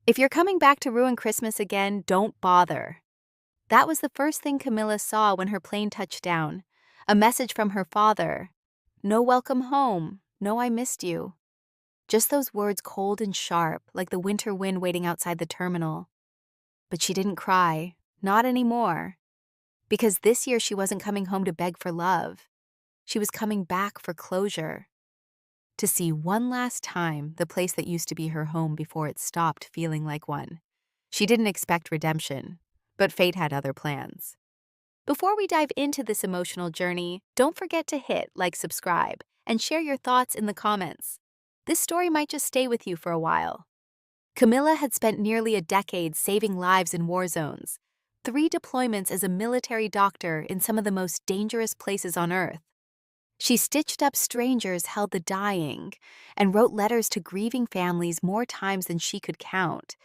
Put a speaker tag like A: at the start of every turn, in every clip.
A: If you're coming back to ruin Christmas again, don't bother. That was the first thing Camilla saw when her plane touched down. A message from her father. No welcome home. No, I missed you. Just those words, cold and sharp, like the winter wind waiting outside the terminal. But she didn't cry. Not anymore. Because this year she wasn't coming home to beg for love. She was coming back for closure. To see one last time the place that used to be her home before it stopped feeling like one. She didn't expect redemption, but fate had other plans. Before we dive into this emotional journey, don't forget to hit like, subscribe, and share your thoughts in the comments. This story might just stay with you for a while. Camilla had spent nearly a decade saving lives in war zones, 3 deployments as a military doctor in some of the most dangerous places on Earth. She stitched up strangers, held the dying, and wrote letters to grieving families more times than she could count.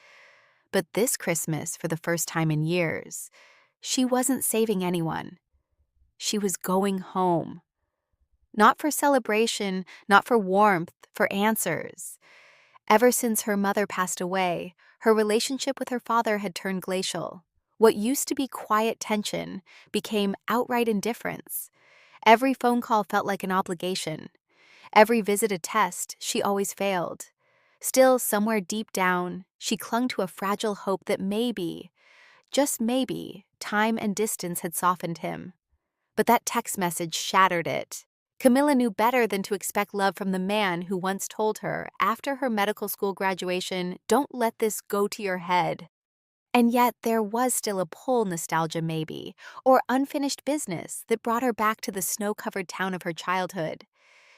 A: But this Christmas, for the first time in years, she wasn't saving anyone. She was going home. Not for celebration, not for warmth, for answers. Ever since her mother passed away, her relationship with her father had turned glacial. What used to be quiet tension became outright indifference. Every phone call felt like an obligation. Every visit a test, she always failed. Still, somewhere deep down, she clung to a fragile hope that maybe, just maybe, time and distance had softened him. But that text message shattered it. Camilla knew better than to expect love from the man who once told her, after her medical school graduation, "Don't let this go to your head." And yet there was still a pull, nostalgia maybe, or unfinished business that brought her back to the snow-covered town of her childhood.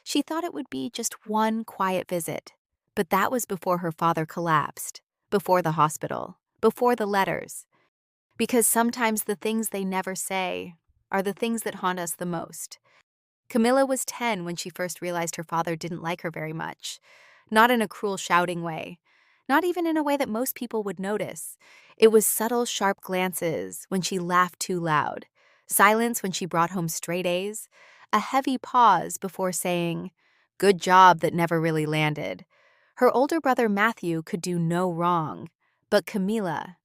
A: She thought it would be just one quiet visit, but that was before her father collapsed, before the hospital, before the letters. Because sometimes the things they never say are the things that haunt us the most. Camilla was 10 when she first realized her father didn't like her very much. Not in a cruel, shouting way. Not even in a way that most people would notice. It was subtle, sharp glances when she laughed too loud. Silence when she brought home straight A's. A heavy pause before saying, "Good job," that never really landed. Her older brother Matthew could do no wrong. But Camila,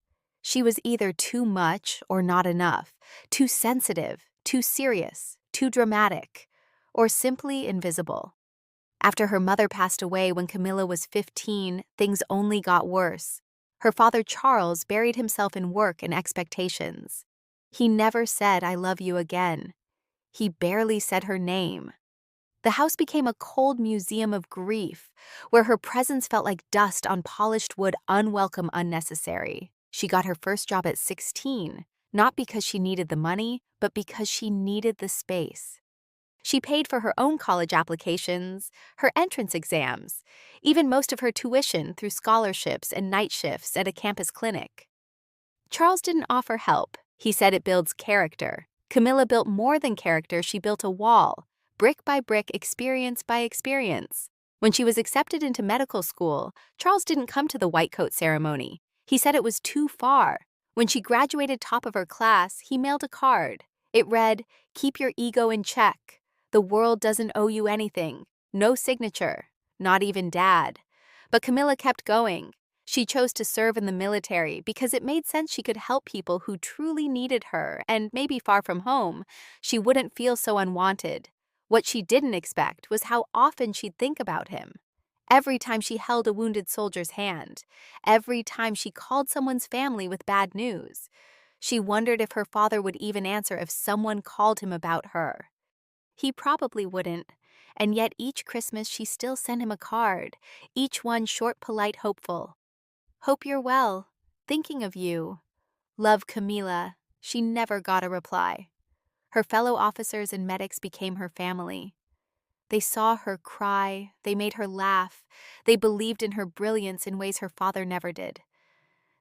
A: she was either too much or not enough. Too sensitive, too serious, too dramatic, or simply invisible. After her mother passed away when Camilla was 15, things only got worse. Her father Charles buried himself in work and expectations. He never said, "I love you" again. He barely said her name. The house became a cold museum of grief, where her presence felt like dust on polished wood, unwelcome, unnecessary. She got her first job at 16, not because she needed the money, but because she needed the space. She paid for her own college applications, her entrance exams, even most of her tuition through scholarships and night shifts at a campus clinic. Charles didn't offer help. He said it builds character. Camilla built more than character, she built a wall, brick by brick, experience by experience. When she was accepted into medical school, Charles didn't come to the white coat ceremony. He said it was too far. When she graduated top of her class, he mailed a card. It read, "Keep your ego in check. The world doesn't owe you anything." No signature, not even Dad. But Camilla kept going. She chose to serve in the military because it made sense she could help people who truly needed her, and maybe far from home, she wouldn't feel so unwanted. What she didn't expect was how often she'd think about him. Every time she held a wounded soldier's hand, every time she called someone's family with bad news, she wondered if her father would even answer if someone called him about her. He probably wouldn't, and yet each Christmas she still sent him a card, each one short, polite, hopeful. "Hope you're well. Thinking of you. Love, Camila." She never got a reply. Her fellow officers and medics became her family. They saw her cry, they made her laugh, they believed in her brilliance in ways her father never did.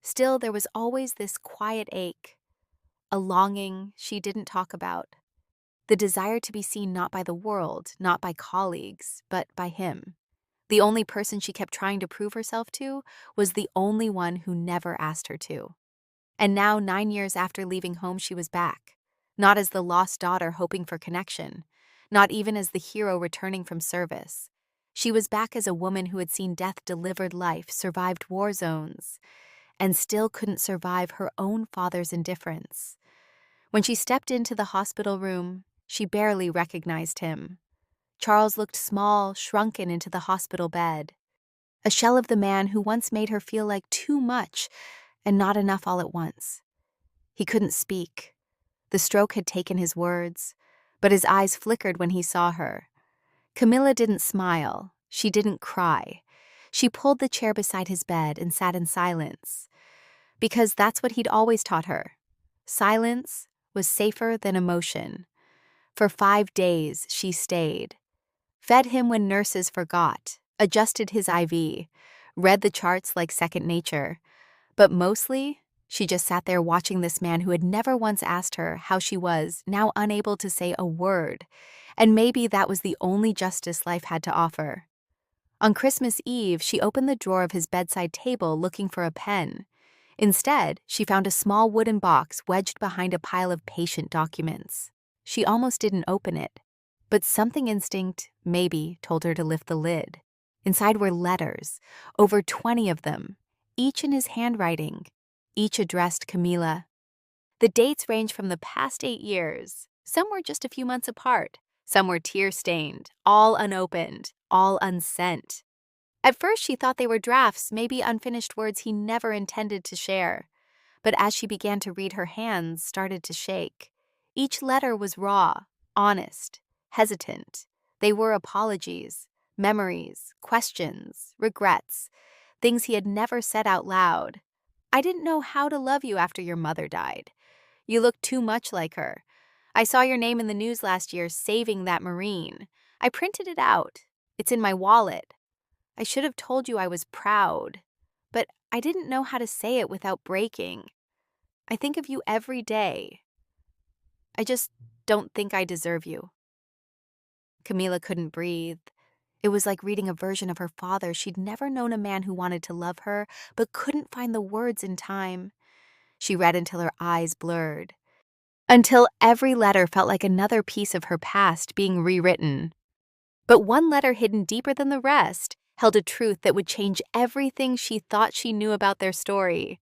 A: Still, there was always this quiet ache, a longing she didn't talk about. The desire to be seen not by the world, not by colleagues, but by him. The only person she kept trying to prove herself to was the only one who never asked her to. And now, 9 years after leaving home, she was back. Not as the lost daughter hoping for connection, not even as the hero returning from service. She was back as a woman who had seen death-delivered life, survived war zones, and still couldn't survive her own father's indifference. When she stepped into the hospital room, she barely recognized him. Charles looked small, shrunken into the hospital bed, a shell of the man who once made her feel like too much and not enough all at once. He couldn't speak. The stroke had taken his words, but his eyes flickered when he saw her. Camila didn't smile. She didn't cry. She pulled the chair beside his bed and sat in silence, because that's what he'd always taught her. Silence was safer than emotion. For 5 days, she stayed. Fed him when nurses forgot, adjusted his IV, read the charts like second nature. But mostly, she just sat there watching this man who had never once asked her how she was, now unable to say a word. And maybe that was the only justice life had to offer. On Christmas Eve, she opened the drawer of his bedside table looking for a pen. Instead, she found a small wooden box wedged behind a pile of patient documents. She almost didn't open it, but something instinct, maybe, told her to lift the lid. Inside were letters, over 20 of them, each in his handwriting, each addressed Camila. The dates range from the past 8 years. Some were just a few months apart. Some were tear-stained, all unopened, all unsent. At first, she thought they were drafts, maybe unfinished words he never intended to share. But as she began to read, her hands started to shake. Each letter was raw, honest, hesitant. They were apologies, memories, questions, regrets, things he had never said out loud. "I didn't know how to love you after your mother died. You looked too much like her. I saw your name in the news last year saving that Marine. I printed it out. It's in my wallet. I should have told you I was proud, but I didn't know how to say it without breaking. I think of you every day. I just don't think I deserve you." Camila couldn't breathe. It was like reading a version of her father. She'd never known a man who wanted to love her, but couldn't find the words in time. She read until her eyes blurred, until every letter felt like another piece of her past being rewritten. But one letter hidden deeper than the rest held a truth that would change everything she thought she knew about their story.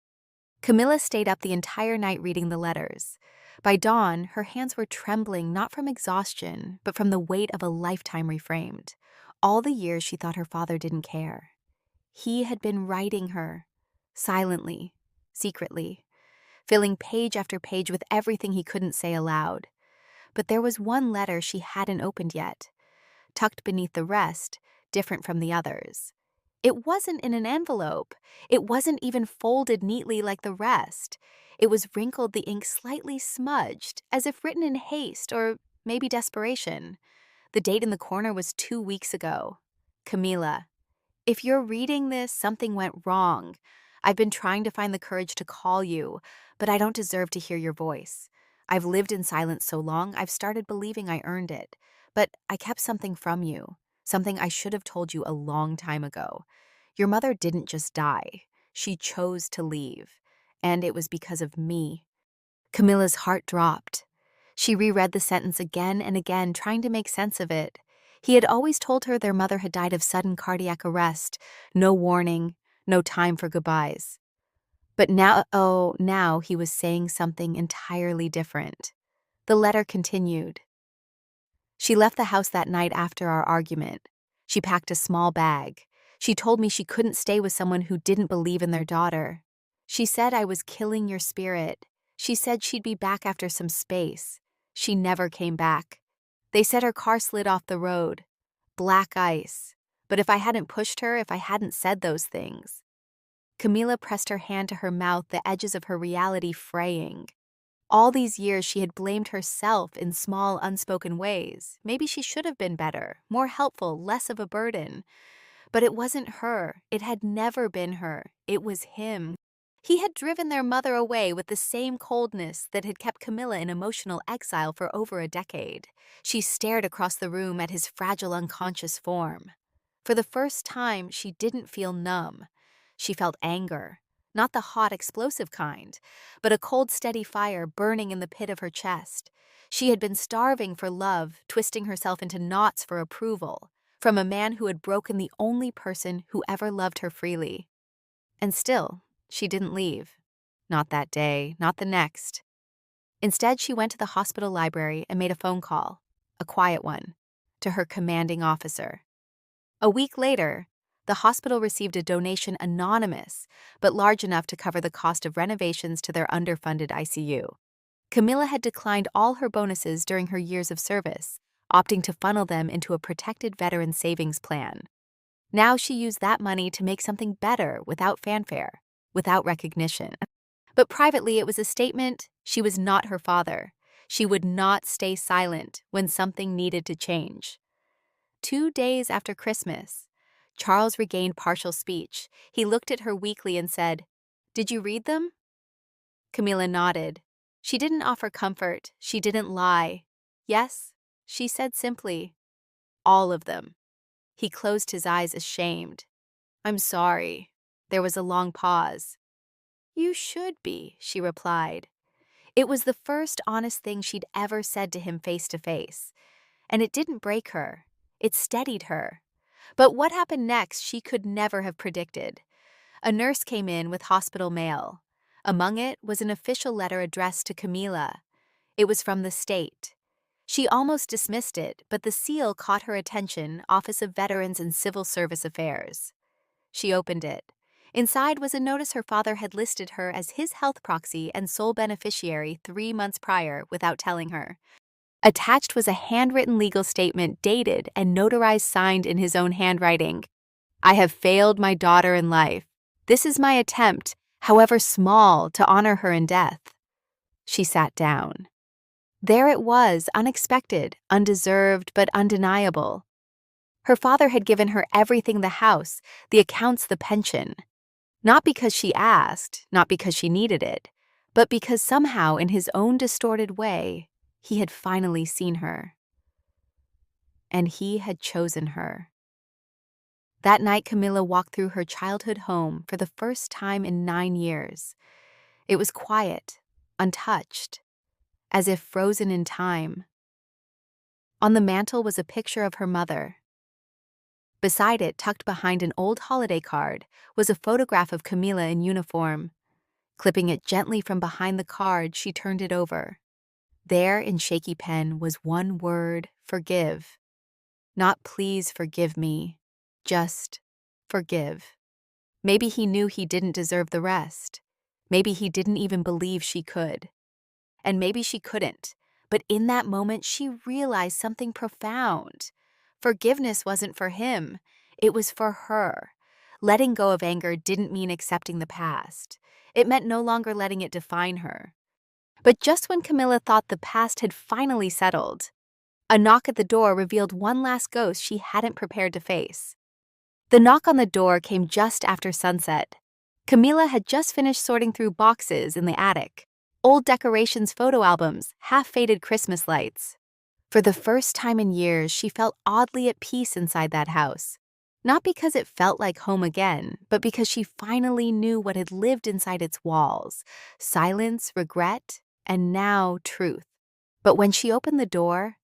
A: Camila stayed up the entire night reading the letters. By dawn, her hands were trembling not from exhaustion, but from the weight of a lifetime reframed. All the years she thought her father didn't care. He had been writing her, silently, secretly, filling page after page with everything he couldn't say aloud. But there was one letter she hadn't opened yet, tucked beneath the rest, different from the others. It wasn't in an envelope. It wasn't even folded neatly like the rest. It was wrinkled, the ink slightly smudged, as if written in haste or maybe desperation. The date in the corner was 2 weeks ago. "Camila, if you're reading this, something went wrong. I've been trying to find the courage to call you, but I don't deserve to hear your voice. I've lived in silence so long, I've started believing I earned it. But I kept something from you, something I should have told you a long time ago. Your mother didn't just die. She chose to leave. And it was because of me." Camilla's heart dropped. She reread the sentence again and again, trying to make sense of it. He had always told her their mother had died of sudden cardiac arrest, no warning, no time for goodbyes. But now he was saying something entirely different. The letter continued. "She left the house that night after our argument. She packed a small bag. She told me she couldn't stay with someone who didn't believe in their daughter. She said I was killing your spirit. She said she'd be back after some space. She never came back. They said her car slid off the road. Black ice. But if I hadn't pushed her, if I hadn't said those things." Camila pressed her hand to her mouth, the edges of her reality fraying. All these years she had blamed herself in small, unspoken ways. Maybe she should have been better, more helpful, less of a burden. But it wasn't her. It had never been her. It was him. He had driven their mother away with the same coldness that had kept Camila in emotional exile for over a decade. She stared across the room at his fragile, unconscious form. For the first time, she didn't feel numb. She felt anger. Not the hot, explosive kind, but a cold, steady fire burning in the pit of her chest. She had been starving for love, twisting herself into knots for approval. from a man who had broken the only person who ever loved her freely. And still, she didn't leave. Not that day, not the next. Instead, she went to the hospital library and made a phone call, a quiet one, to her commanding officer. A week later, the hospital received a donation anonymous, but large enough to cover the cost of renovations to their underfunded ICU. Camila had declined all her bonuses during her years of service, opting to funnel them into a protected veteran savings plan. Now she used that money to make something better without fanfare, without recognition. But privately, it was a statement she was not her father. She would not stay silent when something needed to change. 2 days after Christmas, Charles regained partial speech. He looked at her weakly and said, "Did you read them?" Camila nodded. She didn't offer comfort. She didn't lie. "Yes," she said simply. "All of them." He closed his eyes, ashamed. "I'm sorry." There was a long pause. "You should be," she replied. It was the first honest thing she'd ever said to him face to face. And it didn't break her. It steadied her. But what happened next she could never have predicted. A nurse came in with hospital mail. Among it was an official letter addressed to Camila. It was from the state. She almost dismissed it, but the seal caught her attention, Office of Veterans and Civil Service Affairs. She opened it. Inside was a notice her father had listed her as his health proxy and sole beneficiary 3 months prior without telling her. Attached was a handwritten legal statement dated and notarized signed in his own handwriting. "I have failed my daughter in life. This is my attempt, however small, to honor her in death." She sat down. There it was, unexpected, undeserved, but undeniable. Her father had given her everything: the house, the accounts, the pension. Not because she asked, not because she needed it, but because somehow, in his own distorted way, he had finally seen her. And he had chosen her. That night, Camila walked through her childhood home for the first time in 9 years. It was quiet, untouched, as if frozen in time. On the mantel was a picture of her mother. Beside it, tucked behind an old holiday card, was a photograph of Camila in uniform. Clipping it gently from behind the card, she turned it over. There, in shaky pen, was one word: forgive. Not "please forgive me," just forgive. Maybe he knew he didn't deserve the rest. Maybe he didn't even believe she could. And maybe she couldn't. But in that moment, she realized something profound. Forgiveness wasn't for him. It was for her. Letting go of anger didn't mean accepting the past. It meant no longer letting it define her. But just when Camila thought the past had finally settled, a knock at the door revealed one last ghost she hadn't prepared to face. The knock on the door came just after sunset. Camila had just finished sorting through boxes in the attic. Old decorations, photo albums, half-faded Christmas lights. For the first time in years, she felt oddly at peace inside that house. Not because it felt like home again, but because she finally knew what had lived inside its walls: silence, regret, and now truth. But when she opened the door,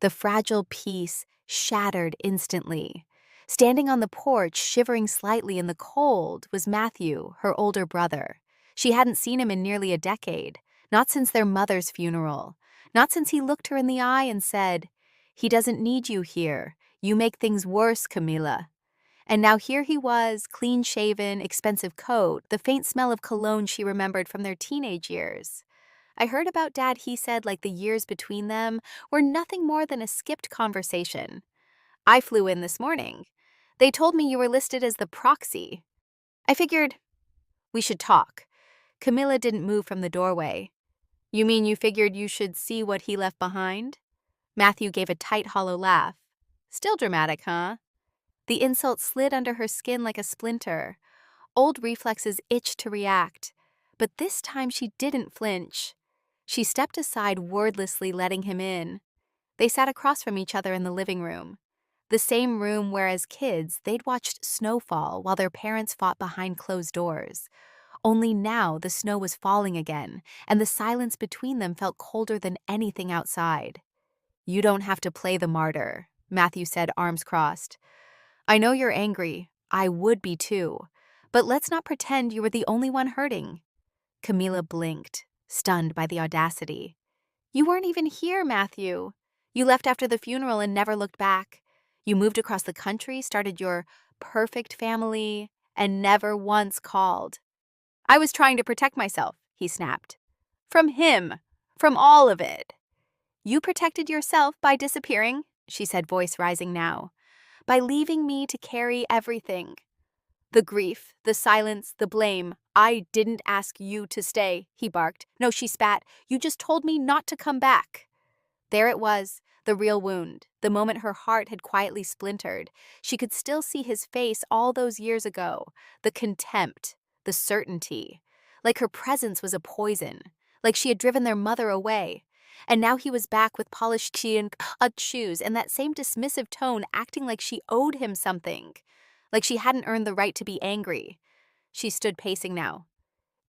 A: the fragile peace shattered instantly. Standing on the porch, shivering slightly in the cold, was Matthew, her older brother. She hadn't seen him in nearly a decade, not since their mother's funeral, not since he looked her in the eye and said, "He doesn't need you here. You make things worse, Camila." And now here he was, clean-shaven, expensive coat, the faint smell of cologne she remembered from their teenage years. "I heard about Dad," he said, like the years between them were nothing more than a skipped conversation. "I flew in this morning. They told me you were listed as the proxy. I figured we should talk." Camila didn't move from the doorway. "You mean you figured you should see what he left behind?" Matthew gave a tight, hollow laugh. "Still dramatic, huh?" The insult slid under her skin like a splinter. Old reflexes itched to react, but this time she didn't flinch. She stepped aside, wordlessly letting him in. They sat across from each other in the living room. The same room where, as kids, they'd watched snowfall while their parents fought behind closed doors. Only now the snow was falling again, and the silence between them felt colder than anything outside. "You don't have to play the martyr," Matthew said, arms crossed. I know you're angry. I would be too. But let's not pretend you were the only one hurting. Camila blinked, stunned by the audacity. You weren't even here, Matthew. You left after the funeral and never looked back. You moved across the country, started your perfect family, and never once called. I was trying to protect myself, he snapped. From him. From all of it. You protected yourself by disappearing, she said, voice rising now. By leaving me to carry everything. The grief, the silence, the blame. I didn't ask you to stay, he barked. No, she spat. You just told me not to come back. There it was, the real wound, the moment her heart had quietly splintered. She could still see his face all those years ago, the contempt, the certainty. Like her presence was a poison, like she had driven their mother away. And now he was back with polished shoes and that same dismissive tone, acting like she owed him something, like she hadn't earned the right to be angry. She stood pacing now.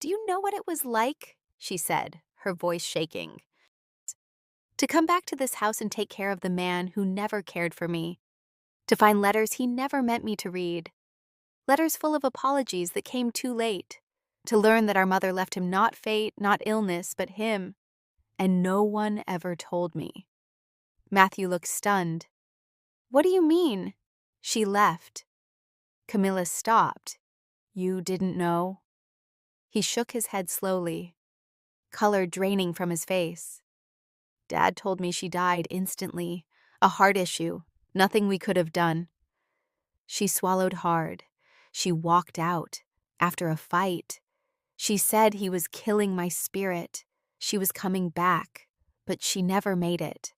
A: Do you know what it was like? She said, her voice shaking. To come back to this house and take care of the man who never cared for me. To find letters he never meant me to read. Letters full of apologies that came too late. To learn that our mother left him not fate, not illness, but him. And no one ever told me. Matthew looked stunned. What do you mean? She left. Camila stopped. You didn't know? He shook his head slowly, color draining from his face. Dad told me she died instantly. A heart issue. Nothing we could have done. She swallowed hard. She walked out. After a fight. She said he was killing my spirit. She was coming back. But she never made it.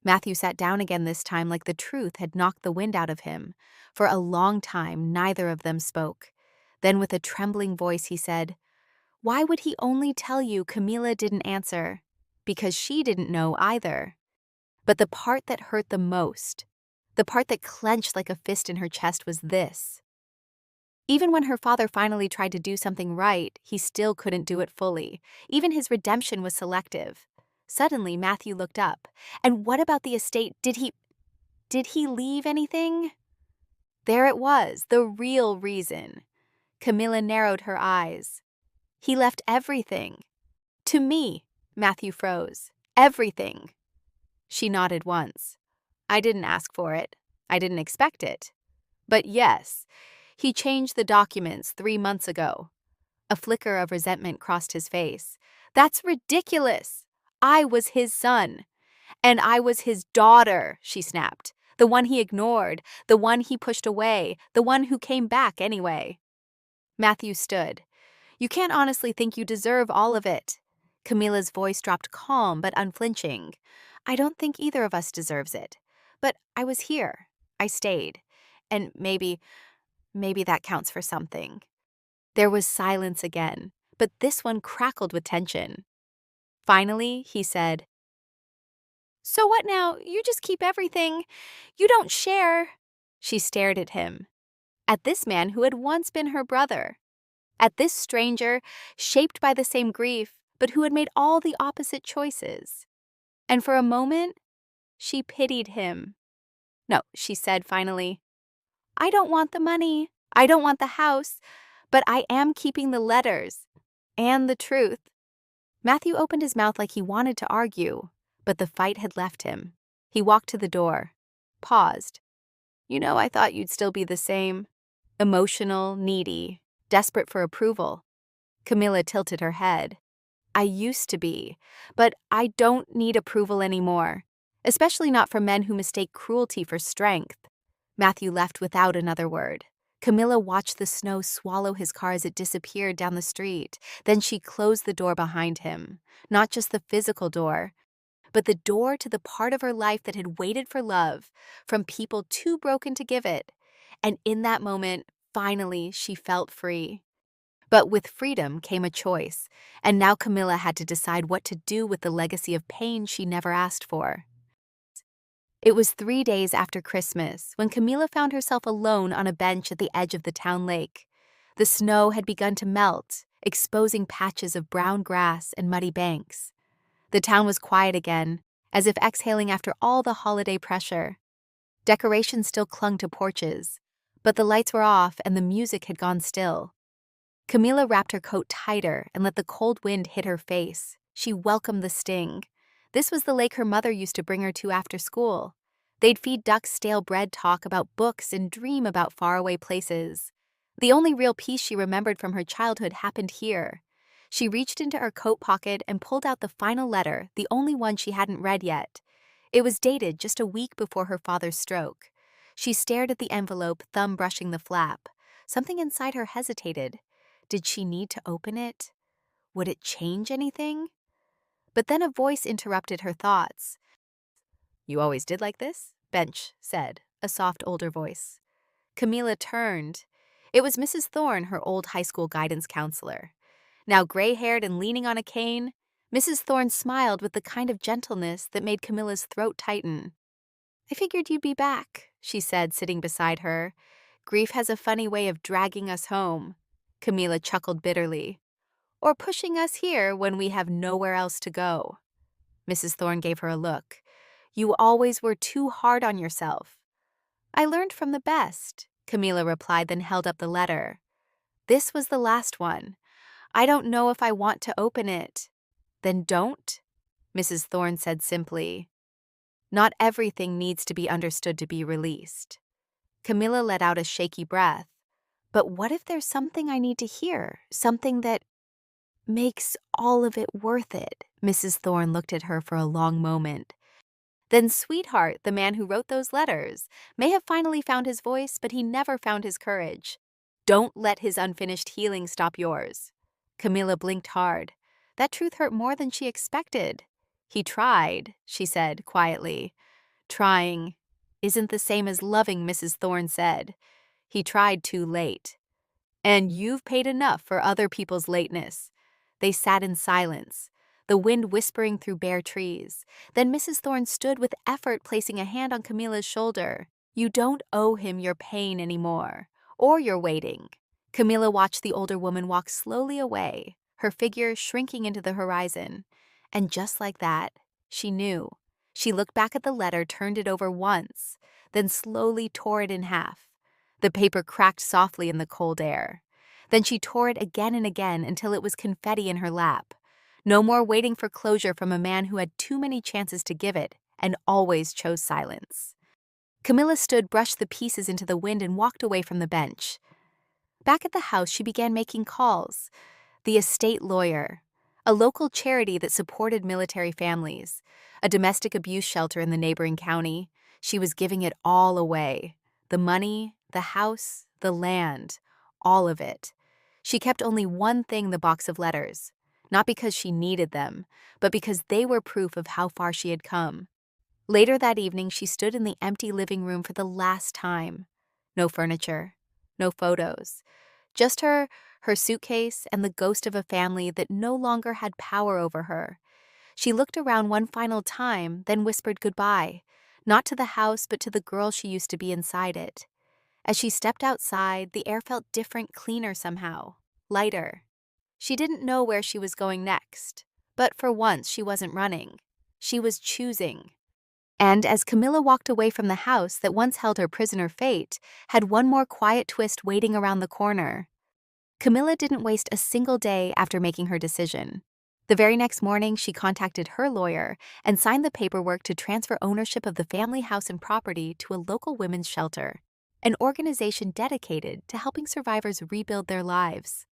A: Matthew sat down again this time like the truth had knocked the wind out of him. For a long time, neither of them spoke. Then with a trembling voice he said, Why would he only tell you Camila didn't answer? Because she didn't know either. But the part that hurt the most, the part that clenched like a fist in her chest was this. Even when her father finally tried to do something right, he still couldn't do it fully. Even his redemption was selective. Suddenly, Matthew looked up. And what about the estate? Did he leave anything? There it was, the real reason. Camila narrowed her eyes. He left everything. To me, Matthew froze. Everything. She nodded once. I didn't ask for it. I didn't expect it. But yes, he changed the documents 3 months ago. A flicker of resentment crossed his face. That's ridiculous. I was his son. And I was his daughter, she snapped. The one he ignored, the one he pushed away, the one who came back anyway. Matthew stood. You can't honestly think you deserve all of it. Camila's voice dropped calm but unflinching. I don't think either of us deserves it. But I was here. I stayed. And maybe that counts for something. There was silence again, but this one crackled with tension. Finally, he said, So what now? You just keep everything. You don't share. She stared at him. At this man who had once been her brother. At this stranger, shaped by the same grief, but who had made all the opposite choices. And for a moment, she pitied him. No, she said finally, I don't want the money. I don't want the house. But I am keeping the letters. And the truth. Matthew opened his mouth like he wanted to argue, but the fight had left him. He walked to the door, paused. You know, I thought you'd still be the same. Emotional, needy, desperate for approval. Camila tilted her head. I used to be, but I don't need approval anymore, especially not from men who mistake cruelty for strength. Matthew left without another word. Camila watched the snow swallow his car as it disappeared down the street. Then she closed the door behind him, not just the physical door, but the door to the part of her life that had waited for love from people too broken to give it. And in that moment, finally, she felt free. But with freedom came a choice, and now Camila had to decide what to do with the legacy of pain she never asked for. It was 3 days after Christmas when Camila found herself alone on a bench at the edge of the town lake. The snow had begun to melt, exposing patches of brown grass and muddy banks. The town was quiet again, as if exhaling after all the holiday pressure. Decorations still clung to porches, but the lights were off and the music had gone still. Camila wrapped her coat tighter and let the cold wind hit her face. She welcomed the sting. This was the lake her mother used to bring her to after school. They'd feed ducks stale bread, talk about books, and dream about faraway places. The only real peace she remembered from her childhood happened here. She reached into her coat pocket and pulled out the final letter, the only one she hadn't read yet. It was dated just a week before her father's stroke. She stared at the envelope, thumb brushing the flap. Something inside her hesitated. Did she need to open it? Would it change anything? But then a voice interrupted her thoughts. "You always did like this?" Bench said, a soft older voice. Camila turned. It was Mrs. Thorne, her old high school guidance counselor. Now gray-haired and leaning on a cane, Mrs. Thorne smiled with the kind of gentleness that made Camila's throat tighten. "I figured you'd be back," she said, sitting beside her. "Grief has a funny way of dragging us home." Camila chuckled bitterly. "Or pushing us here when we have nowhere else to go." Mrs. Thorne gave her a look. "You always were too hard on yourself." "I learned from the best," Camila replied, then held up the letter. "This was the last one. I don't know if I want to open it." "Then don't," Mrs. Thorne said simply. "Not everything needs to be understood to be released." Camila let out a shaky breath. "But what if there's something I need to hear? Something that makes all of it worth it?" Mrs. Thorne looked at her for a long moment. "Then Sweetheart, the man who wrote those letters, may have finally found his voice, but he never found his courage. Don't let his unfinished healing stop yours." Camila blinked hard. That truth hurt more than she expected. "He tried," she said quietly. "Trying isn't the same as loving," Mrs. Thorne said. "He tried too late. And you've paid enough for other people's lateness." They sat in silence, the wind whispering through bare trees. Then Mrs. Thorne stood with effort, placing a hand on Camila's shoulder. "You don't owe him your pain anymore, or your waiting." Camila watched the older woman walk slowly away, her figure shrinking into the horizon. And just like that, she knew. She looked back at the letter, turned it over once, then slowly tore it in half. The paper cracked softly in the cold air. Then she tore it again and again until it was confetti in her lap. No more waiting for closure from a man who had too many chances to give it and always chose silence. Camila stood, brushed the pieces into the wind, and walked away from the bench. Back at the house, she began making calls. The estate lawyer, a local charity that supported military families, a domestic abuse shelter in the neighboring county. She was giving it all away. The money, the house, the land, all of it. She kept only one thing, the box of letters, not because she needed them, but because they were proof of how far she had come. Later that evening, she stood in the empty living room for the last time. No furniture, no photos, just her suitcase, and the ghost of a family that no longer had power over her. She looked around one final time, then whispered goodbye, not to the house, but to the girl she used to be inside it. As she stepped outside, the air felt different, cleaner somehow, lighter. She didn't know where she was going next, but for once she wasn't running. She was choosing. And as Camila walked away from the house that once held her prisoner, fate had one more quiet twist waiting around the corner. Camila didn't waste a single day after making her decision. The very next morning, she contacted her lawyer and signed the paperwork to transfer ownership of the family house and property to a local women's shelter, an organization dedicated to helping survivors rebuild their lives.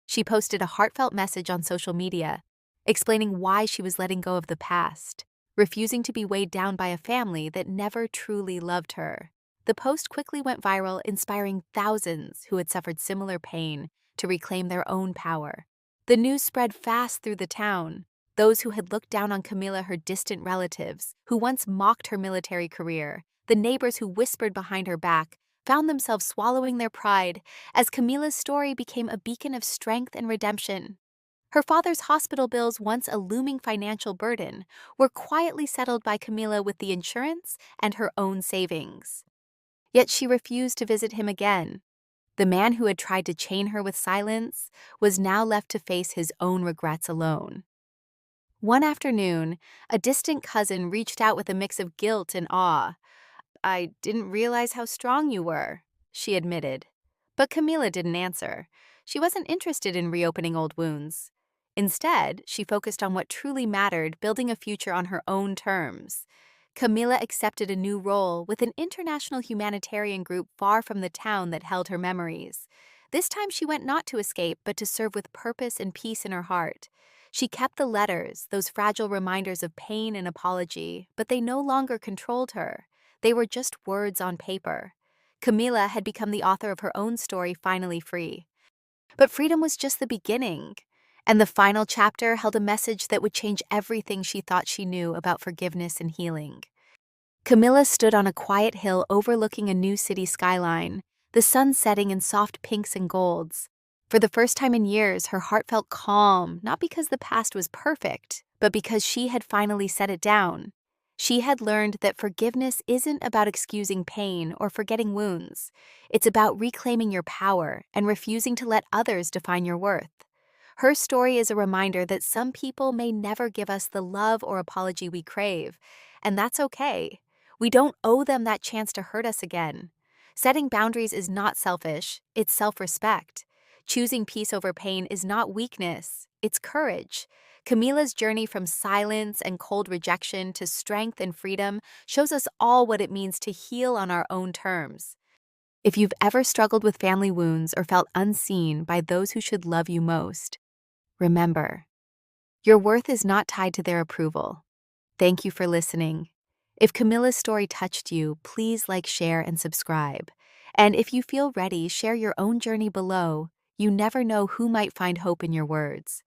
A: She posted a heartfelt message on social media, explaining why she was letting go of the past, refusing to be weighed down by a family that never truly loved her. The post quickly went viral, inspiring thousands who had suffered similar pain to reclaim their own power. The news spread fast through the town. Those who had looked down on Camila, her distant relatives, who once mocked her military career, the neighbors who whispered behind her back, found themselves swallowing their pride as Camila's story became a beacon of strength and redemption. Her father's hospital bills, once a looming financial burden, were quietly settled by Camila with the insurance and her own savings. Yet she refused to visit him again. The man who had tried to chain her with silence was now left to face his own regrets alone. One afternoon, a distant cousin reached out with a mix of guilt and awe. I didn't realize how strong you were, she admitted. But Camila didn't answer. She wasn't interested in reopening old wounds. Instead, she focused on what truly mattered, building a future on her own terms. Camila accepted a new role with an international humanitarian group far from the town that held her memories. This time she went not to escape, but to serve with purpose and peace in her heart. She kept the letters, those fragile reminders of pain and apology, but they no longer controlled her. They were just words on paper. Camila had become the author of her own story, finally free. But freedom was just the beginning, and the final chapter held a message that would change everything she thought she knew about forgiveness and healing. Camila stood on a quiet hill overlooking a new city skyline, the sun setting in soft pinks and golds. For the first time in years, her heart felt calm, not because the past was perfect, but because she had finally set it down. She had learned that forgiveness isn't about excusing pain or forgetting wounds. It's about reclaiming your power and refusing to let others define your worth. Her story is a reminder that some people may never give us the love or apology we crave, and that's okay. We don't owe them that chance to hurt us again. Setting boundaries is not selfish, it's self-respect. Choosing peace over pain is not weakness, it's courage. Camila's journey from silence and cold rejection to strength and freedom shows us all what it means to heal on our own terms. If you've ever struggled with family wounds or felt unseen by those who should love you most, remember, your worth is not tied to their approval. Thank you for listening. If Camila's story touched you, please like, share, and subscribe. And if you feel ready, share your own journey below. You never know who might find hope in your words.